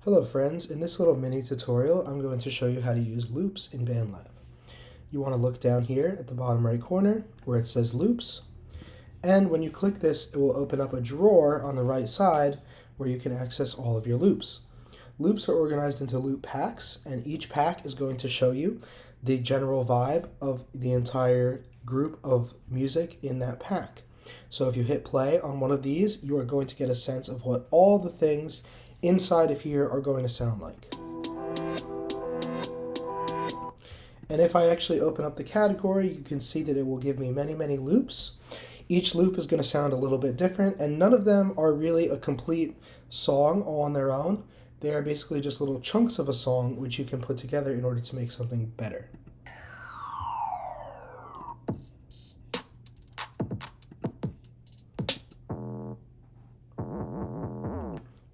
Hello friends, in this little mini tutorial I'm going to show you how to use loops in BandLab. You want to look down here at the bottom right corner where it says loops, and when you click this it will open up a drawer on the right side where you can access all of your loops. Loops are organized into loop packs, and each pack is going to show you the general vibe of the entire group of music in that pack. So if you hit play on one of these, you are going to get a sense of what all the things inside of here are going to sound like. And if I actually open up the category, you can see that it will give me many loops. Each loop is going to sound a little bit different, and none of them are really a complete song all on their own. They are basically just little chunks of a song which you can put together in order to make something better.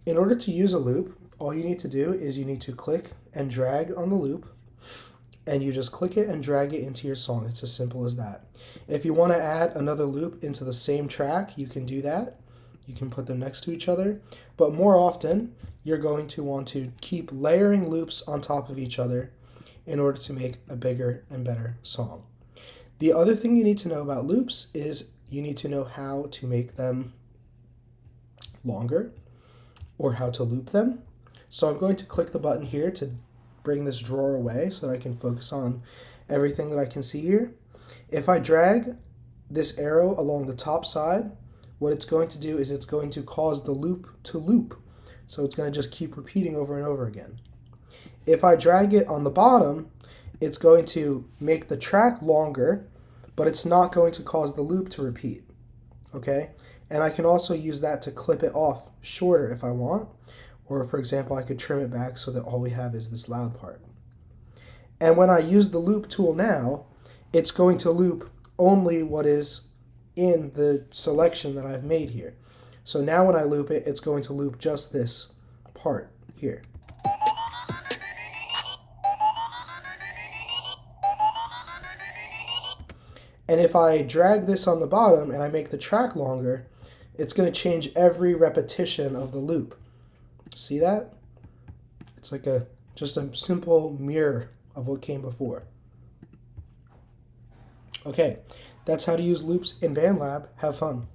In order to use a loop, all you need to do is you need to click and drag on the loop, and you just click it and drag it into your song. It's as simple as that. If you want to add another loop into the same track, you can do that. You can put them next to each other, but more often you're going to want to keep layering loops on top of each other in order to make a bigger and better song. The other thing you need to know about loops is you need to know how to make them longer or how to loop them. So I'm going to click the button here to bring this drawer away so that I can focus on everything that I can see here. If I drag this arrow along the top side, what it's going to do is it's going to cause the loop to loop. So it's going to just keep repeating over and over again. If I drag it on the bottom, it's going to make the track longer, but it's not going to cause the loop to repeat. Okay? And I can also use that to clip it off shorter if I want. Or for example, I could trim it back so that all we have is this loud part. And when I use the loop tool now, it's going to loop only what is in the selection that I've made here. So now when I loop it, it's going to loop just this part here. And if I drag this on the bottom and I make the track longer, it's going to change every repetition of the loop. See that? It's like just a simple mirror of what came before. Okay, that's how to use loops in BandLab. Have fun.